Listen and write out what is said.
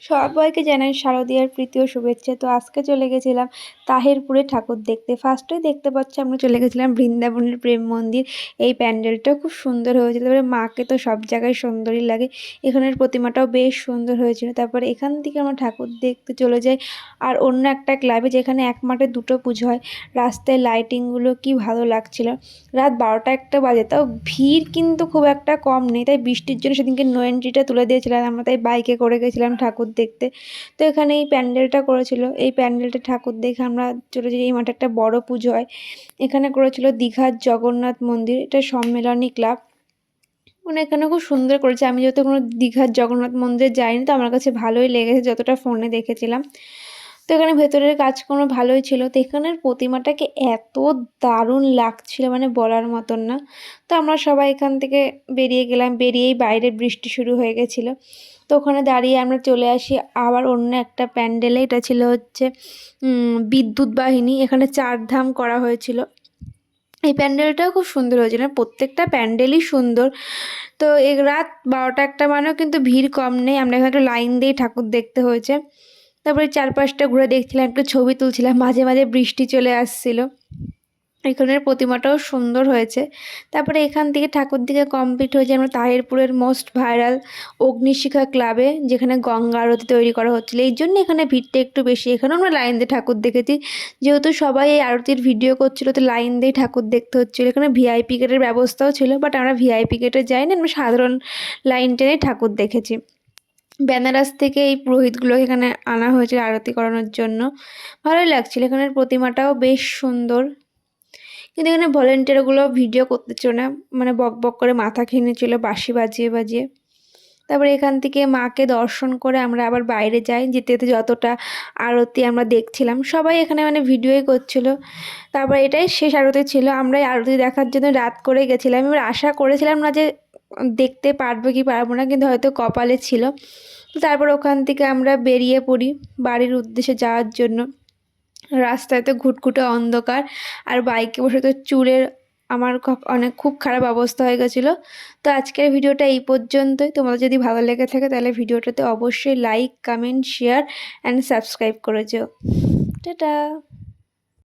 সবাইকে জানাই শারদীয়ার প্রীতি ও শুভেচ্ছা। তো আজকে চলে গেছিলাম তাহিরপুরে ঠাকুর দেখতে। ফার্স্টেই দেখতে পাচ্ছি আমরা চলে গেছিলাম বৃন্দাবনের প্রেম মন্দির। এই প্যান্ডেলটাও খুব সুন্দর হয়েছিল। তারপরে মাকে তো সব জায়গায় সুন্দরই লাগে, এখানের প্রতিমাটাও বেশ সুন্দর হয়েছিল। তারপরে এখান থেকে আমরা ঠাকুর দেখতে চলে যাই আর অন্য একটা ক্লাবে, যেখানে এক মাঠে দুটো পুজো হয়। রাস্তায় লাইটিংগুলো কি ভালো লাগছিল। রাত 12টা-1টা বাজে, তাও ভিড় কিন্তু খুব একটা কম নেই। তাই বৃষ্টির জন্য সেদিনকে নো এন্ট্রিটা তুলে দিয়েছিলাম আমরা, তাই বাইকে করে গেছিলাম ঠাকুর দেখতে। তো এখানে এই প্যান্ডেলটা করেছিল, এই প্যান্ডেলটা ঠাকুর দেখে আমরা চলে যাই। এই মাঠে একটা বড় পুজো হয়, এখানে করেছিল দীঘার জগন্নাথ মন্দির, এটা সম্মেলনী ক্লাব। মানে এখানে খুব সুন্দর করেছে। আমি যেহেতু কোনো দীঘার জগন্নাথ মন্দিরে যাইনি, তো আমার কাছে ভালোই লেগেছে যতটা ফোনে দেখেছিলাম। তো এখানে ভেতরের কাজকর্ম ভালোই ছিল। তো এখানের প্রতিমাটাকে এত দারুণ লাগছিল, মানে বলার মতন না। তো আমরা সবাই এখান থেকে বেরিয়ে গেলাম, বেরিয়েই বাইরে বৃষ্টি শুরু হয়ে গেছিলো। তো ওখানে দাঁড়িয়ে আমরা চলে আসি আবার অন্য একটা প্যান্ডেলে। এটা ছিল হচ্ছে বিদ্যুৎ বাহিনী, এখানে 4 ধাম করা হয়েছিল। এই প্যান্ডেলটাও খুব সুন্দর হয়েছিল, প্রত্যেকটা প্যান্ডেলই সুন্দর। তো এই রাত 12টা-1টা মানেও কিন্তু ভিড় কম নেই, আমরা এখানে একটু লাইন দিয়ে ঠাকুর দেখতে হয়েছে। তারপরে চারপাশটা ঘুরে দেখছিলাম, একটু ছবি তুলছিলাম, মাঝে মাঝে বৃষ্টি চলে আসছিল। এখানের প্রতিমাটাও সুন্দর হয়েছে। তারপরে এখান থেকে ঠাকুর দিকে কমপ্লিট হয়েছে আমরা তাহিরপুরের মোস্ট ভাইরাল অগ্নিশিখা ক্লাবে, যেখানে গঙ্গা আরতি তৈরি করা হচ্ছিলো। এই জন্য এখানে ভিড়টা একটু বেশি। এখানেও আমরা লাইন দিয়ে ঠাকুর দেখেছি, যেহেতু সবাই এই আরতির ভিডিও করছিল, তো লাইন দিয়ে ঠাকুর দেখতে হচ্ছিলো। এখানে ভিআইপি গেটের ব্যবস্থাও ছিল, বাট আমরা ভিআইপি গেটে যাইনি, আমরা সাধারণ লাইন টেনে ঠাকুর দেখেছি। বেনারস থেকে এই পুরোহিতগুলোকে এখানে আনা হয়েছিল আরতি করানোর জন্য। ভালোই লাগছিল, এখানের প্রতিমাটাও বেশ সুন্দর। কিন্তু এখানে ভলেন্টিয়ারগুলো ভিডিও করতেছিল না, মানে বক বক করে মাথা খেয়ে নিচ্ছিল বাঁশি বাজিয়ে বাজিয়ে। তারপরে এখান থেকে মাকে দর্শন করে আমরা আবার বাইরে যাই। যেতে যেতে যতটা আরতি আমরা দেখছিলাম, সবাই এখানে মানে ভিডিওই করছিল। তারপর এটাই শেষ আরতি ছিল। আমরা এই আরতি দেখার জন্য রাত করে গেছিলাম। এবার আশা করেছিলাম না যে দেখতে পারবো কি পারবো না, কিন্তু হয়তো কপালে ছিল। তারপর ওখান থেকে আমরা বেরিয়ে পড়ি বাড়ির উদ্দেশ্যে যাওয়ার জন্য। রাস্তায় তো ঘুটঘুটে অন্ধকার, আর বাইকে বসে তো চুলের আমার খুব খারাপ অবস্থা হয়ে গেছিলো। তো আজকের ভিডিওটা এই পর্যন্তই। তোমাদের যদি ভালো লেগে থাকে তাহলে ভিডিওটাতে অবশ্যই like, comment, share and subscribe করে যেও। টাটা।